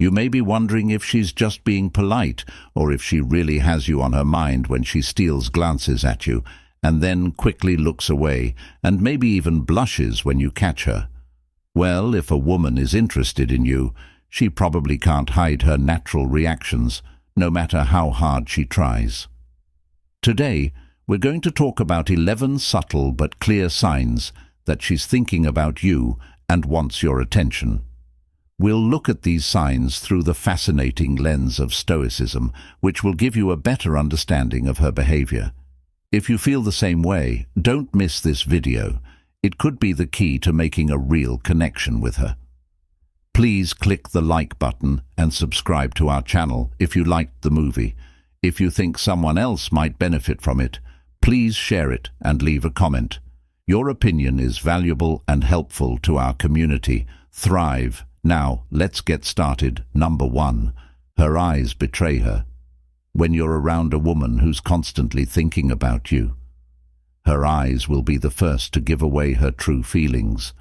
You may be wondering if she's just being polite or if she really has you on her mind when she steals glances at you and then quickly looks away and maybe even blushes when you catch her. Well, if a woman is interested in you, she probably can't hide her natural reactions, no matter how hard she tries. Today, we're going to talk about 11 subtle but clear signs that she's thinking about you and wants your attention. We'll look at these signs through the fascinating lens of Stoicism, which will give you a better understanding of her behavior. If you feel the same way, don't miss this video. It could be the key to making a real connection with her. Please click the like button and subscribe to our channel if you liked the movie. If you think someone else might benefit from it, please share it and leave a comment. Your opinion is valuable and helpful to our community. Thrive. Now, let's get started. Number 1. Her eyes betray her. When you're around a woman who's constantly thinking about you, her eyes will be the first to give away her true feelings.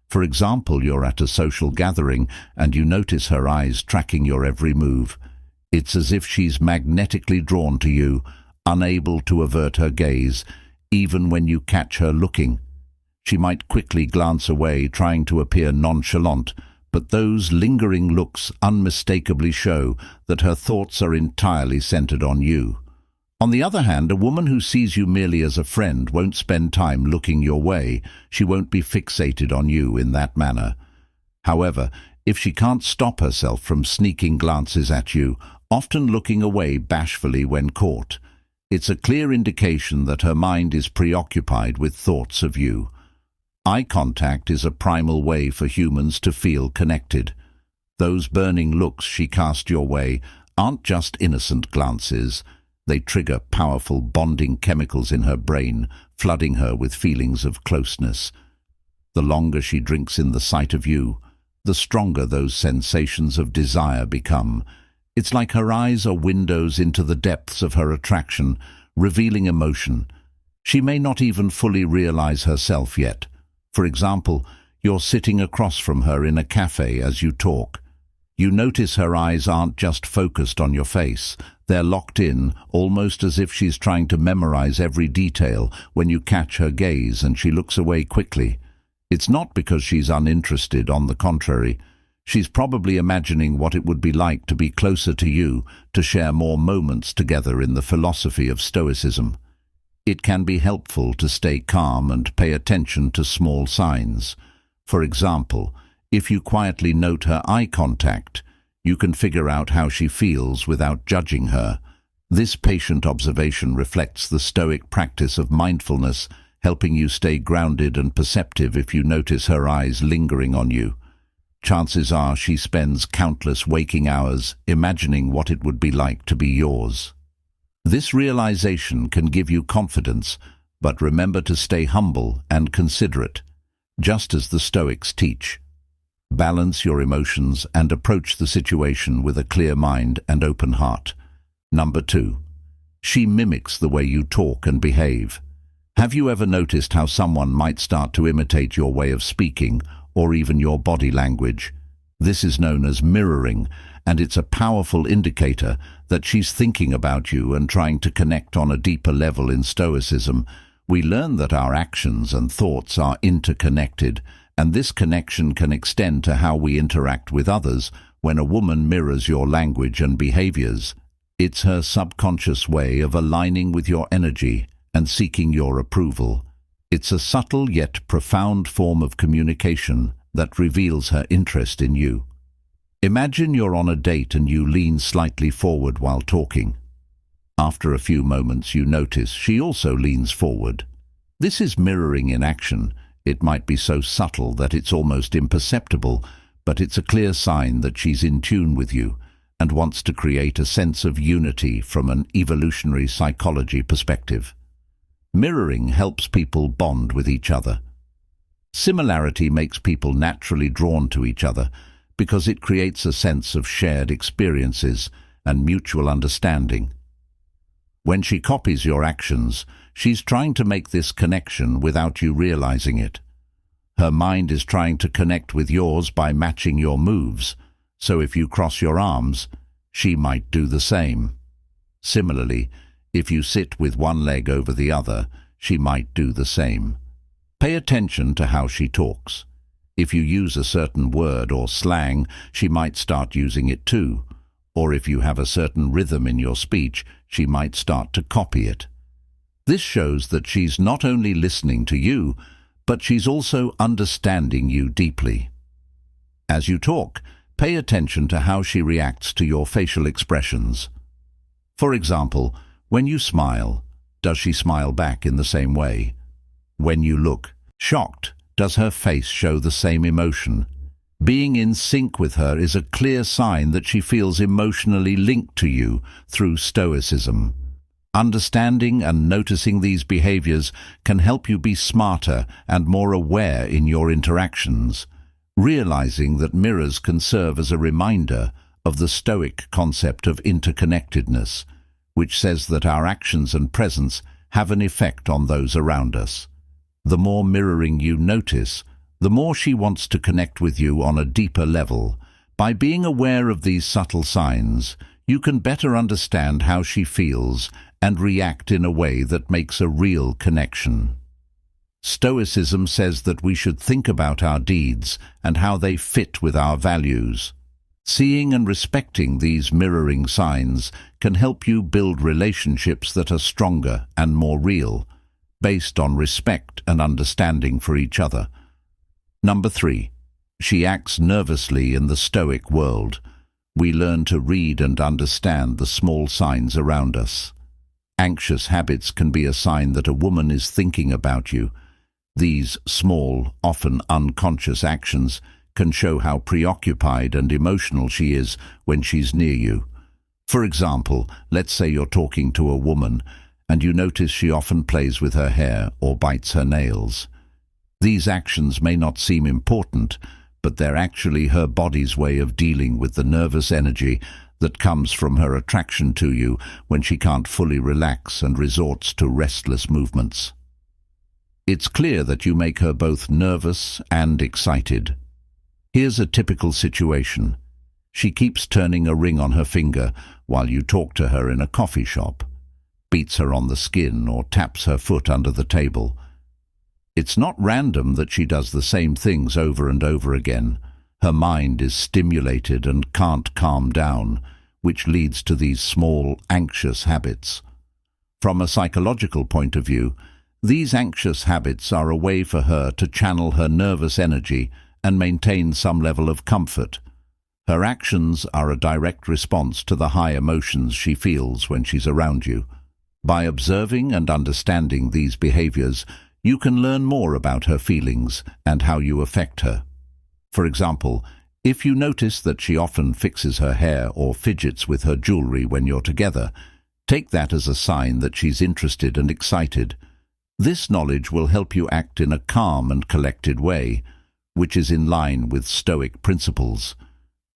For example, you're at a social gathering and you notice her eyes tracking your every move. It's as if she's magnetically drawn to you, unable to avert her gaze, even when you catch her looking. She might quickly glance away, trying to appear nonchalant, but those lingering looks unmistakably show that her thoughts are entirely centered on you. On the other hand, a woman who sees you merely as a friend won't spend time looking your way. She won't be fixated on you in that manner. However, if she can't stop herself from sneaking glances at you, often looking away bashfully when caught, it's a clear indication that her mind is preoccupied with thoughts of you. Eye contact is a primal way for humans to feel connected. Those burning looks she casts your way aren't just innocent glances. They trigger powerful bonding chemicals in her brain, flooding her with feelings of closeness. The longer she drinks in the sight of you, the stronger those sensations of desire become. It's like her eyes are windows into the depths of her attraction, revealing emotion. She may not even fully realize herself yet. For example, you're sitting across from her in a cafe as you talk. You notice her eyes aren't just focused on your face. They're locked in, almost as if she's trying to memorize every detail. When you catch her gaze and she looks away quickly, it's not because she's uninterested. On the contrary, she's probably imagining what it would be like to be closer to you, to share more moments together. In the philosophy of Stoicism, it can be helpful to stay calm and pay attention to small signs. For example, if you quietly note her eye contact, you can figure out how she feels without judging her. This patient observation reflects the Stoic practice of mindfulness, helping you stay grounded and perceptive. If you notice her eyes lingering on you, chances are she spends countless waking hours imagining what it would be like to be yours. This realization can give you confidence, but remember to stay humble and considerate, just as the Stoics teach. Balance your emotions and approach the situation with a clear mind and open heart. Number 2. She mimics the way you talk and behave. Have you ever noticed how someone might start to imitate your way of speaking or even your body language? This is known as mirroring, and it's a powerful indicator that she's thinking about you and trying to connect on a deeper level. In Stoicism, we learn that our actions and thoughts are interconnected, and this connection can extend to how we interact with others. When a woman mirrors your language and behaviors, it's her subconscious way of aligning with your energy and seeking your approval. It's a subtle yet profound form of communication that reveals her interest in you. Imagine you're on a date and you lean slightly forward while talking. After a few moments, you notice she also leans forward. This is mirroring in action. It might be so subtle that it's almost imperceptible, but it's a clear sign that she's in tune with you and wants to create a sense of unity from an evolutionary psychology perspective. Mirroring helps people bond with each other. Similarity makes people naturally drawn to each other because it creates a sense of shared experiences and mutual understanding. When she copies your actions, she's trying to make this connection without you realizing it. Her mind is trying to connect with yours by matching your moves, So if you cross your arms, she might do the same. Similarly, if you sit with one leg over the other, she might do the same. Pay attention to how she talks. If you use a certain word or slang, she might start using it too. Or if you have a certain rhythm in your speech, she might start to copy it. This shows that she's not only listening to you, but she's also understanding you deeply. As you talk, pay attention to how she reacts to your facial expressions. For example, when you smile, does she smile back in the same way? When you look shocked, does her face show the same emotion? Being in sync with her is a clear sign that she feels emotionally linked to you through Stoicism. Understanding and noticing these behaviors can help you be smarter and more aware in your interactions, realizing that mirrors can serve as a reminder of the Stoic concept of interconnectedness, which says that our actions and presence have an effect on those around us. The more mirroring you notice, the more she wants to connect with you on a deeper level. By being aware of these subtle signs, you can better understand how she feels and react in a way that makes a real connection. Stoicism says that we should think about our deeds and how they fit with our values. Seeing and respecting these mirroring signs can help you build relationships that are stronger and more real, based on respect and understanding for each other. Number 3. She acts nervously in the Stoic world. We learn to read and understand the small signs around us. Anxious habits can be a sign that a woman is thinking about you. These small, often unconscious actions can show how preoccupied and emotional she is when she's near you. For example, let's say you're talking to a woman and you notice she often plays with her hair or bites her nails. These actions may not seem important, but they're actually her body's way of dealing with the nervous energy that comes from her attraction to you when she can't fully relax and resorts to restless movements. It's clear that you make her both nervous and excited. Here's a typical situation. She keeps turning a ring on her finger while you talk to her in a coffee shop, beats her on the skin or taps her foot under the table. It's not random that she does the same things over and over again. Her mind is stimulated and can't calm down, which leads to these small, anxious habits. From a psychological point of view, these anxious habits are a way for her to channel her nervous energy and maintain some level of comfort. Her actions are a direct response to the high emotions she feels when she's around you. By observing and understanding these behaviors, you can learn more about her feelings and how you affect her. For example, if you notice that she often fixes her hair or fidgets with her jewelry when you're together, take that as a sign that she's interested and excited. This knowledge will help you act in a calm and collected way, which is in line with Stoic principles.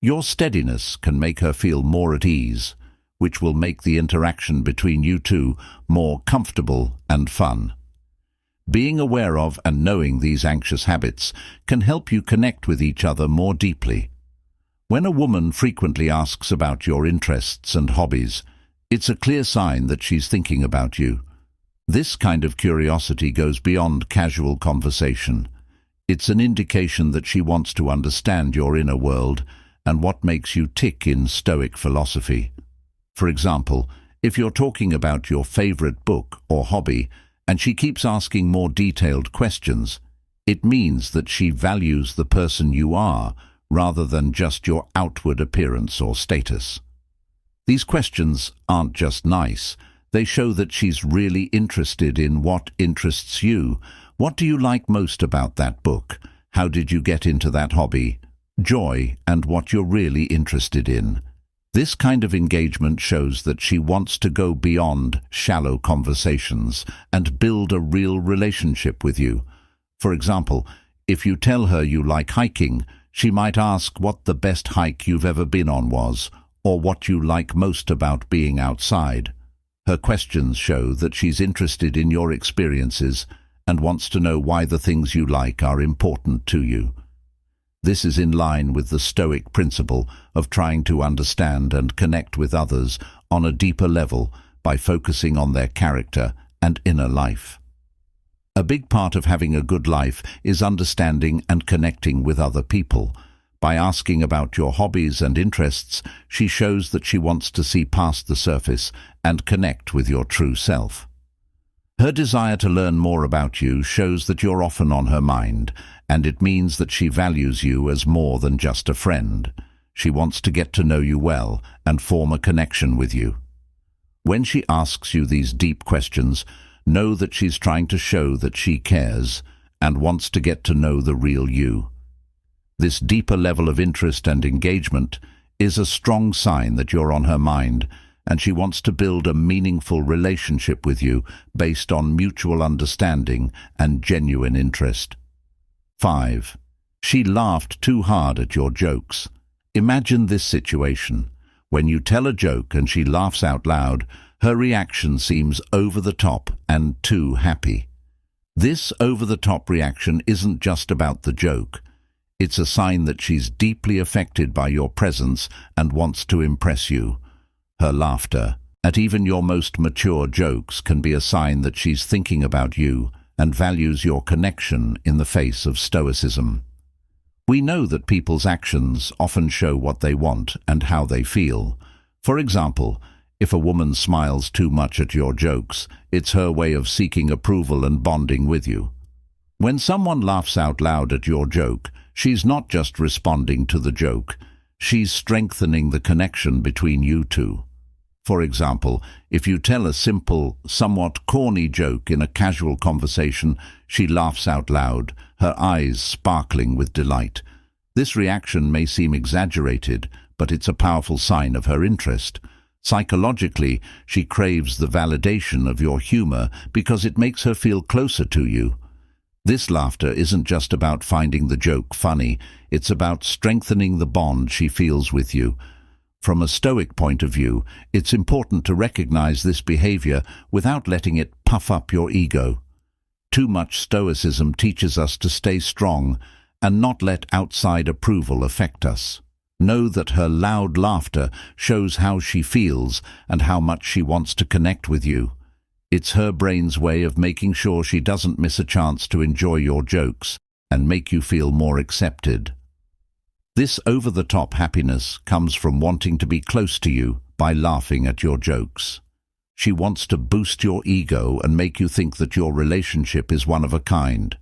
Your steadiness can make her feel more at ease, which will make the interaction between you two more comfortable and fun. Being aware of and knowing these anxious habits can help you connect with each other more deeply. When a woman frequently asks about your interests and hobbies, it's a clear sign that she's thinking about you. This kind of curiosity goes beyond casual conversation. It's an indication that she wants to understand your inner world and what makes you tick in Stoic philosophy. For example, if you're talking about your favorite book or hobby, and she keeps asking more detailed questions, it means that she values the person you are rather than just your outward appearance or status. These questions aren't just nice, they show that she's really interested in what interests you. What do you like most about that book? How did you get into that hobby? Joy and what you're really interested in. This kind of engagement shows that she wants to go beyond shallow conversations and build a real relationship with you. For example, if you tell her you like hiking, she might ask what the best hike you've ever been on was, or what you like most about being outside. Her questions show that she's interested in your experiences and wants to know why the things you like are important to you. This is in line with the Stoic principle of trying to understand and connect with others on a deeper level by focusing on their character and inner life. A big part of having a good life is understanding and connecting with other people. By asking about your hobbies and interests, she shows that she wants to see past the surface and connect with your true self. Her desire to learn more about you shows that you're often on her mind, and it means that she values you as more than just a friend. She wants to get to know you well and form a connection with you. When she asks you these deep questions, know that she's trying to show that she cares and wants to get to know the real you. This deeper level of interest and engagement is a strong sign that you're on her mind, and she wants to build a meaningful relationship with you based on mutual understanding and genuine interest. 5. She laughed too hard at your jokes. Imagine this situation. When you tell a joke and she laughs out loud, her reaction seems over the top and too happy. This over-the-top reaction isn't just about the joke. It's a sign that she's deeply affected by your presence and wants to impress you. Her laughter at even your most mature jokes can be a sign that she's thinking about you and values your connection in the face of Stoicism. We know that people's actions often show what they want and how they feel. For example, if a woman smiles too much at your jokes, it's her way of seeking approval and bonding with you. When someone laughs out loud at your joke, she's not just responding to the joke, she's strengthening the connection between you two. For example, if you tell a simple, somewhat corny joke in a casual conversation, she laughs out loud, her eyes sparkling with delight. This reaction may seem exaggerated, but it's a powerful sign of her interest. Psychologically, she craves the validation of your humor because it makes her feel closer to you. This laughter isn't just about finding the joke funny, it's about strengthening the bond she feels with you. From a Stoic point of view, it's important to recognize this behavior without letting it puff up your ego. Too much Stoicism teaches us to stay strong and not let outside approval affect us. Know that her loud laughter shows how she feels and how much she wants to connect with you. It's her brain's way of making sure she doesn't miss a chance to enjoy your jokes and make you feel more accepted. This over-the-top happiness comes from wanting to be close to you by laughing at your jokes. She wants to boost your ego and make you think that your relationship is one of a kind.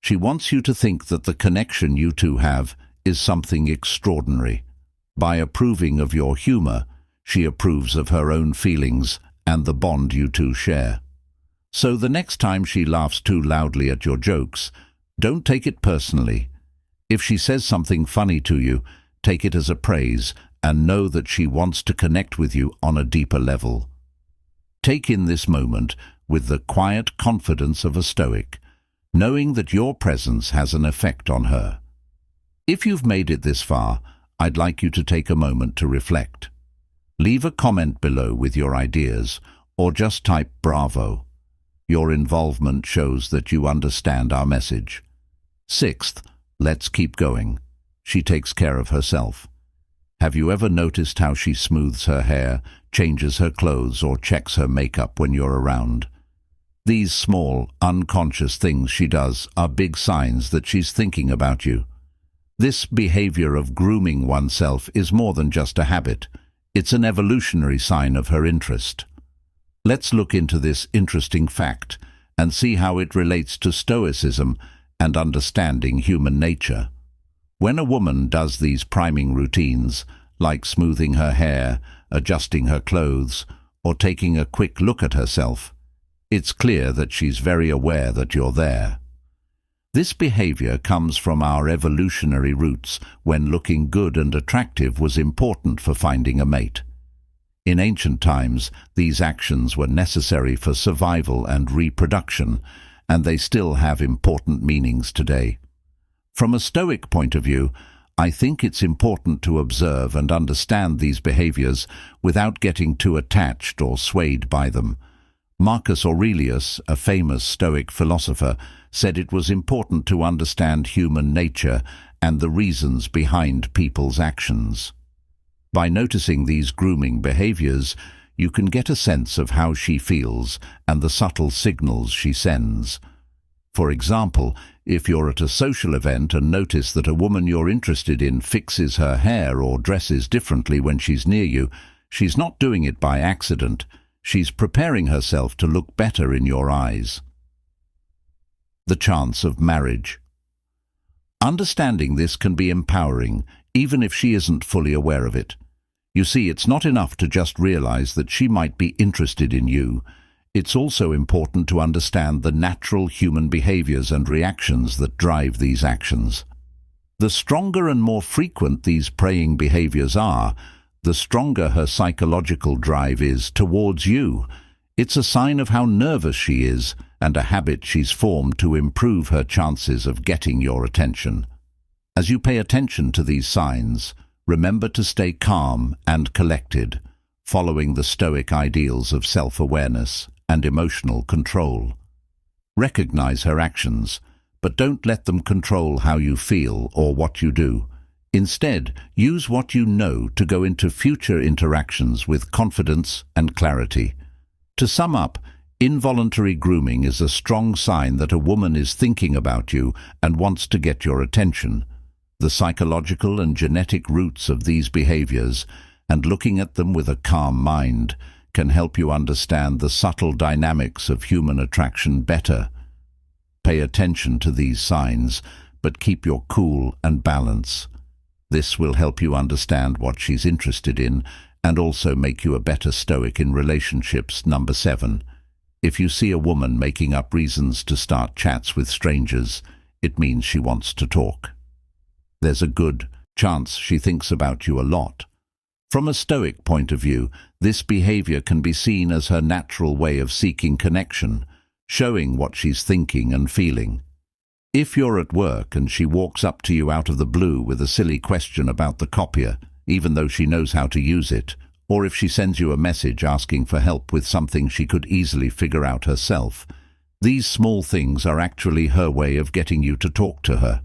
She wants you to think that the connection you two have is something extraordinary. By approving of your humor, she approves of her own feelings and the bond you two share. So the next time she laughs too loudly at your jokes, don't take it personally. If she says something funny to you, take it as a praise and know that she wants to connect with you on a deeper level. Take in this moment with the quiet confidence of a Stoic, knowing that your presence has an effect on her. If you've made it this far, I'd like you to take a moment to reflect. Leave a comment below with your ideas, or just type "Bravo." Your involvement shows that you understand our message. 6th, let's keep going. She takes care of herself. Have you ever noticed how she smooths her hair, changes her clothes, or checks her makeup when you're around? These small, unconscious things she does are big signs that she's thinking about you. This behavior of grooming oneself is more than just a habit. It's an evolutionary sign of her interest. Let's look into this interesting fact and see how it relates to Stoicism and understanding human nature. When a woman does these priming routines, like smoothing her hair, adjusting her clothes, or taking a quick look at herself, it's clear that she's very aware that you're there. This behavior comes from our evolutionary roots when looking good and attractive was important for finding a mate. In ancient times, these actions were necessary for survival and reproduction, and they still have important meanings today. From a Stoic point of view, I think it's important to observe and understand these behaviors without getting too attached or swayed by them. Marcus Aurelius, a famous Stoic philosopher, said it was important to understand human nature and the reasons behind people's actions. By noticing these grooming behaviors, you can get a sense of how she feels and the subtle signals she sends. For example, if you're at a social event and notice that a woman you're interested in fixes her hair or dresses differently when she's near you, she's not doing it by accident. She's preparing herself to look better in your eyes. The chance of marriage. Understanding this can be empowering, even if she isn't fully aware of it. You see, it's not enough to just realize that she might be interested in you. It's also important to understand the natural human behaviors and reactions that drive these actions. The stronger and more frequent these preying behaviors are, the stronger her psychological drive is towards you. It's a sign of how nervous she is and a habit she's formed to improve her chances of getting your attention. As you pay attention to these signs, remember to stay calm and collected, following the Stoic ideals of self-awareness and emotional control. Recognize her actions, but don't let them control how you feel or what you do. Instead, use what you know to go into future interactions with confidence and clarity. To sum up, involuntary grooming is a strong sign that a woman is thinking about you and wants to get your attention. The psychological and genetic roots of these behaviors, and looking at them with a calm mind, can help you understand the subtle dynamics of human attraction better. Pay attention to these signs, but keep your cool and balance. This will help you understand what she's interested in and also make you a better Stoic in relationships. Number 7. If you see a woman making up reasons to start chats with strangers, it means she wants to talk. There's a good chance she thinks about you a lot. From a Stoic point of view, this behavior can be seen as her natural way of seeking connection, showing what she's thinking and feeling. If you're at work and she walks up to you out of the blue with a silly question about the copier, even though she knows how to use it, or if she sends you a message asking for help with something she could easily figure out herself, these small things are actually her way of getting you to talk to her.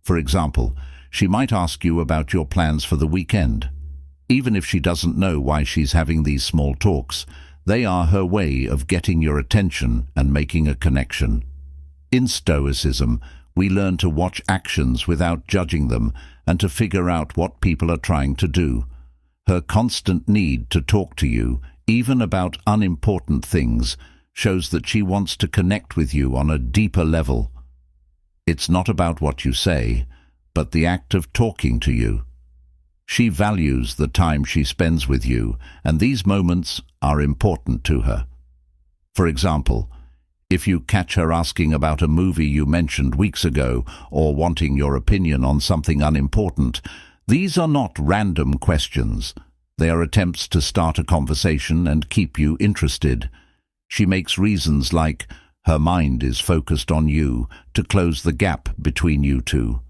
For example, she might ask you about your plans for the weekend. Even if she doesn't know why she's having these small talks, they are her way of getting your attention and making a connection. In Stoicism, we learn to watch actions without judging them and to figure out what people are trying to do. Her constant need to talk to you, even about unimportant things, shows that she wants to connect with you on a deeper level. It's not about what you say, but the act of talking to you. She values the time she spends with you, and these moments are important to her. For example, if you catch her asking about a movie you mentioned weeks ago or wanting your opinion on something unimportant, these are not random questions. They are attempts to start a conversation and keep you interested. She makes reasons like her mind is focused on you to close the gap between you two.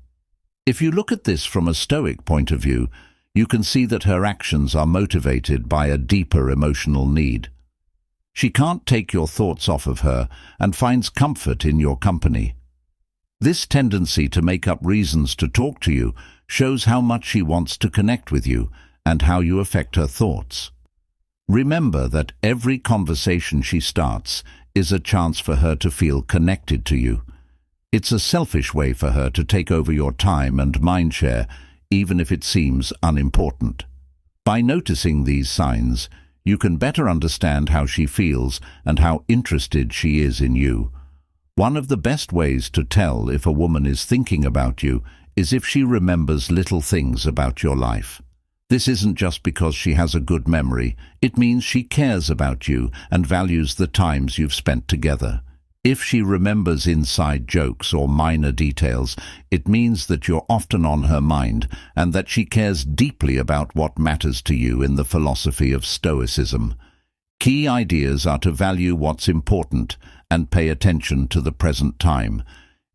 If you look at this from a Stoic point of view, you can see that her actions are motivated by a deeper emotional need. She can't take your thoughts off of her and finds comfort in your company. This tendency to make up reasons to talk to you shows how much she wants to connect with you and how you affect her thoughts. Remember that every conversation she starts is a chance for her to feel connected to you. It's a selfish way for her to take over your time and mind share, even if it seems unimportant. By noticing these signs, you can better understand how she feels and how interested she is in you. One of the best ways to tell if a woman is thinking about you is if she remembers little things about your life. This isn't just because she has a good memory. It means she cares about you and values the times you've spent together. If she remembers inside jokes or minor details, it means that you're often on her mind and that she cares deeply about what matters to you in the philosophy of Stoicism. Key ideas are to value what's important and pay attention to the present time.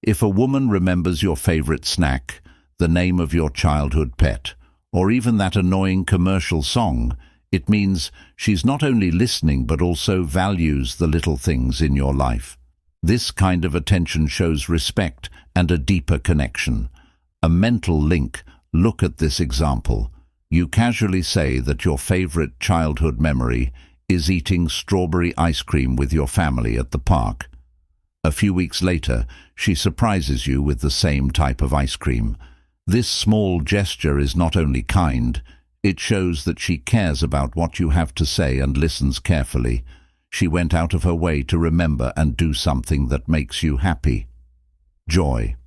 If a woman remembers your favorite snack, the name of your childhood pet, or even that annoying commercial song, it means she's not only listening but also values the little things in your life. This kind of attention shows respect and a deeper connection. A mental link. Look at this example. You casually say that your favorite childhood memory is eating strawberry ice cream with your family at the park. A few weeks later, she surprises you with the same type of ice cream. This small gesture is not only kind, it shows that she cares about what you have to say and listens carefully. She went out of her way to remember and do something that makes you happy. Joy.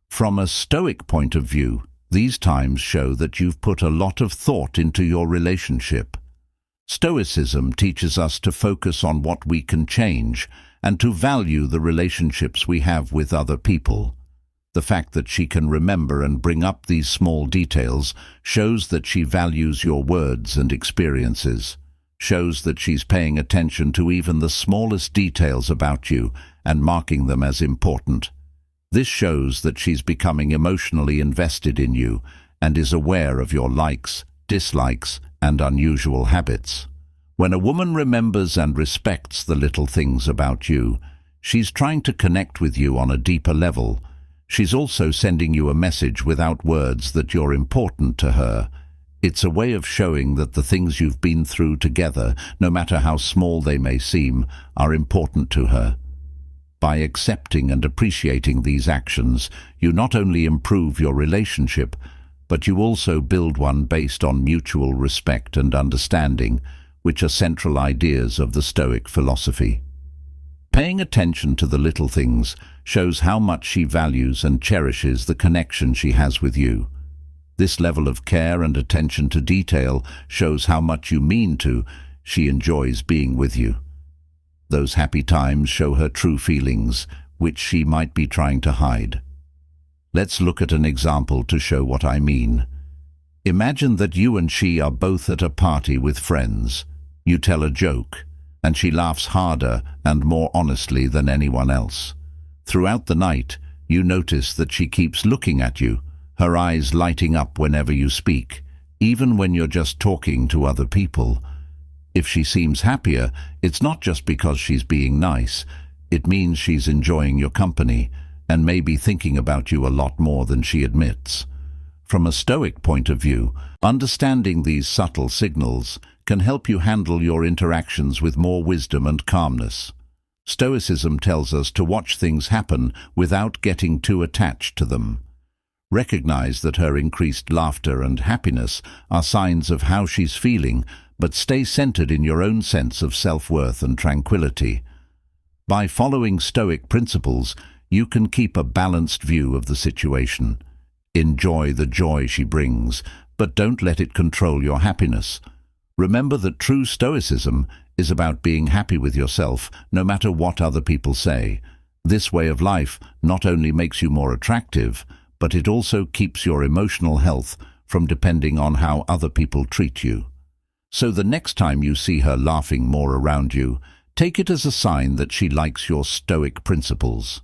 From a Stoic point of view, these times show that you've put a lot of thought into your relationship. Stoicism teaches us to focus on what we can change and to value the relationships we have with other people. The fact that she can remember and bring up these small details shows that she values your words and experiences, shows that she's paying attention to even the smallest details about you and marking them as important. This shows that she's becoming emotionally invested in you and is aware of your likes, dislikes, and unusual habits. When a woman remembers and respects the little things about you, she's trying to connect with you on a deeper level. She's also sending you a message without words that you're important to her. It's a way of showing that the things you've been through together, no matter how small they may seem, are important to her. By accepting and appreciating these actions, you not only improve your relationship, but you also build one based on mutual respect and understanding, which are central ideas of the Stoic philosophy. Paying attention to the little things shows how much she values and cherishes the connection she has with you. This level of care and attention to detail shows how much you mean to. She enjoys being with you. Those happy times show her true feelings, which she might be trying to hide. Let's look at an example to show what I mean. Imagine that you and she are both at a party with friends. You tell a joke, and she laughs harder and more honestly than anyone else. Throughout the night, you notice that she keeps looking at you, her eyes lighting up whenever you speak, even when you're just talking to other people. If she seems happier, it's not just because she's being nice. It means she's enjoying your company and maybe thinking about you a lot more than she admits. From a Stoic point of view, understanding these subtle signals can help you handle your interactions with more wisdom and calmness. Stoicism tells us to watch things happen without getting too attached to them. Recognize that her increased laughter and happiness are signs of how she's feeling, but stay centered in your own sense of self-worth and tranquility. By following Stoic principles, you can keep a balanced view of the situation. Enjoy the joy she brings, but don't let it control your happiness. Remember that true Stoicism is about being happy with yourself, no matter what other people say. This way of life not only makes you more attractive, but it also keeps your emotional health from depending on how other people treat you. So the next time you see her laughing more around you, take it as a sign that she likes your Stoic principles.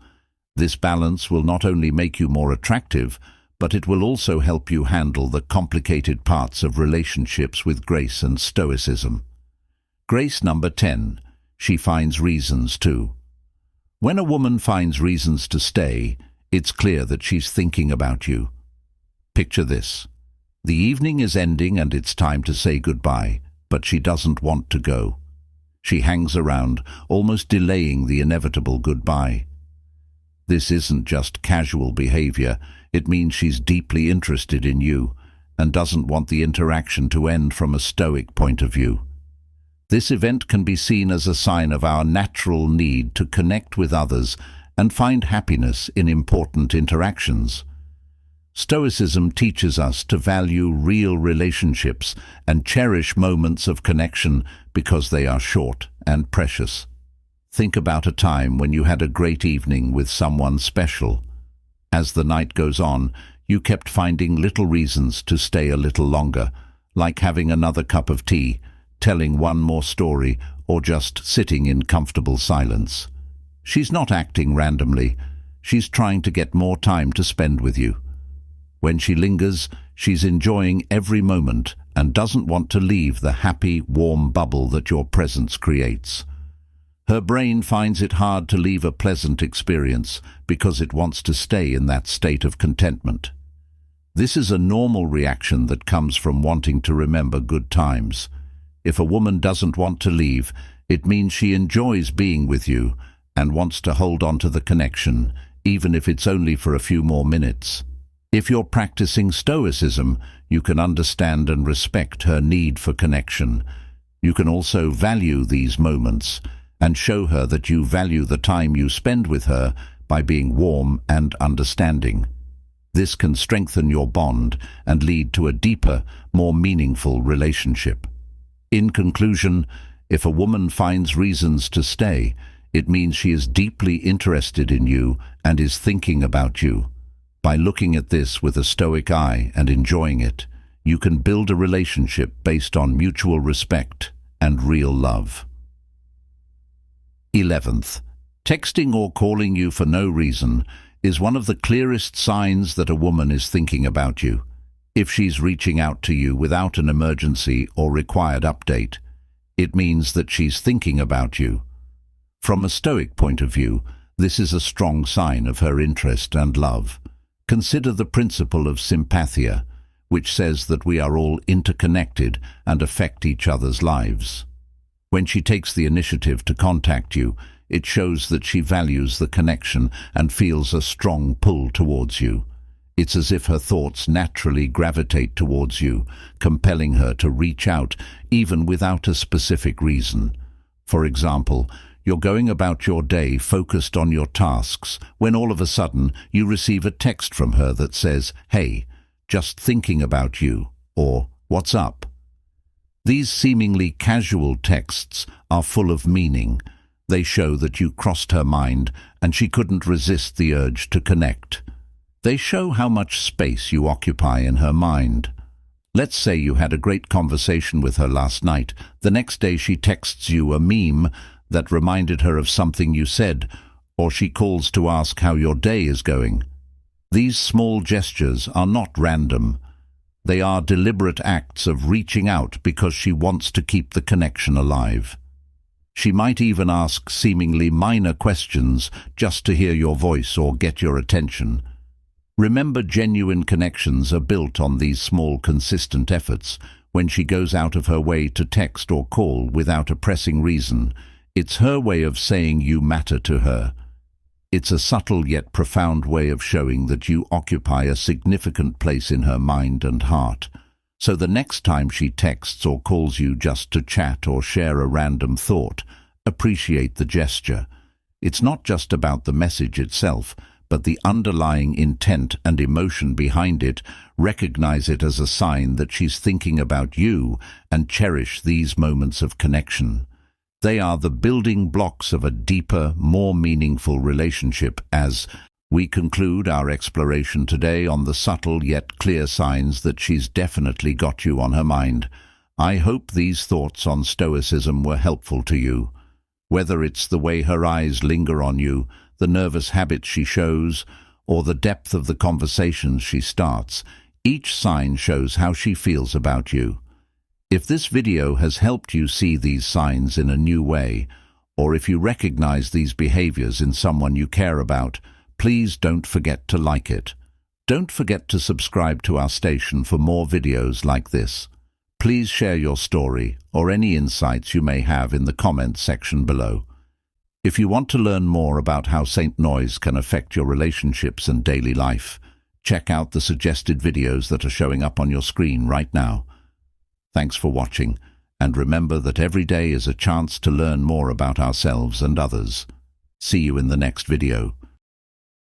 This balance will not only make you more attractive, but it will also help you handle the complicated parts of relationships with grace and stoicism. Grace number 10. She finds reasons to. When a woman finds reasons to stay, it's clear that she's thinking about you. Picture this. The evening is ending and it's time to say goodbye, but she doesn't want to go. She hangs around, almost delaying the inevitable goodbye. This isn't just casual behavior. It means she's deeply interested in you and doesn't want the interaction to end from a Stoic point of view. This event can be seen as a sign of our natural need to connect with others and find happiness in important interactions. Stoicism teaches us to value real relationships and cherish moments of connection because they are short and precious. Think about a time when you had a great evening with someone special. As the night goes on, you kept finding little reasons to stay a little longer, like having another cup of tea, telling one more story, or just sitting in comfortable silence. She's not acting randomly. She's trying to get more time to spend with you. When she lingers, she's enjoying every moment and doesn't want to leave the happy, warm bubble that your presence creates. Her brain finds it hard to leave a pleasant experience because it wants to stay in that state of contentment. This is a normal reaction that comes from wanting to remember good times. If a woman doesn't want to leave, it means she enjoys being with you and wants to hold on to the connection, even if it's only for a few more minutes. If you're practicing Stoicism, you can understand and respect her need for connection. You can also value these moments and show her that you value the time you spend with her by being warm and understanding. This can strengthen your bond and lead to a deeper, more meaningful relationship. In conclusion, if a woman finds reasons to stay, it means she is deeply interested in you and is thinking about you. By looking at this with a stoic eye and enjoying it, you can build a relationship based on mutual respect and real love. 11th, texting or calling you for no reason is one of the clearest signs that a woman is thinking about you. If she's reaching out to you without an emergency or required update, it means that she's thinking about you. From a Stoic point of view, this is a strong sign of her interest and love. Consider the principle of sympathia, which says that we are all interconnected and affect each other's lives. When she takes the initiative to contact you, it shows that she values the connection and feels a strong pull towards you. It's as if her thoughts naturally gravitate towards you, compelling her to reach out even without a specific reason. For example, you're going about your day focused on your tasks when all of a sudden you receive a text from her that says, "Hey, just thinking about you," or "What's up?" These seemingly casual texts are full of meaning. They show that you crossed her mind and she couldn't resist the urge to connect. They show how much space you occupy in her mind. Let's say you had a great conversation with her last night. The next day she texts you a meme that reminded her of something you said, or she calls to ask how your day is going. These small gestures are not random. They are deliberate acts of reaching out because she wants to keep the connection alive. She might even ask seemingly minor questions just to hear your voice or get your attention. Remember, genuine connections are built on these small, consistent efforts. When she goes out of her way to text or call without a pressing reason, it's her way of saying you matter to her. It's a subtle yet profound way of showing that you occupy a significant place in her mind and heart. So the next time she texts or calls you just to chat or share a random thought, appreciate the gesture. It's not just about the message itself, but the underlying intent and emotion behind it. Recognize it as a sign that she's thinking about you and cherish these moments of connection. They are the building blocks of a deeper, more meaningful relationship. As we conclude our exploration today on the subtle yet clear signs that she's definitely got you on her mind, I hope these thoughts on Stoicism were helpful to you. Whether it's the way her eyes linger on you, the nervous habits she shows, or the depth of the conversations she starts, each sign shows how she feels about you. If this video has helped you see these signs in a new way, or if you recognize these behaviors in someone you care about, please don't forget to like it. Don't forget to subscribe to our station for more videos like this. Please share your story or any insights you may have in the comments section below. If you want to learn more about how Saint Noise can affect your relationships and daily life, check out the suggested videos that are showing up on your screen right now. Thanks for watching, and remember that every day is a chance to learn more about ourselves and others. See you in the next video.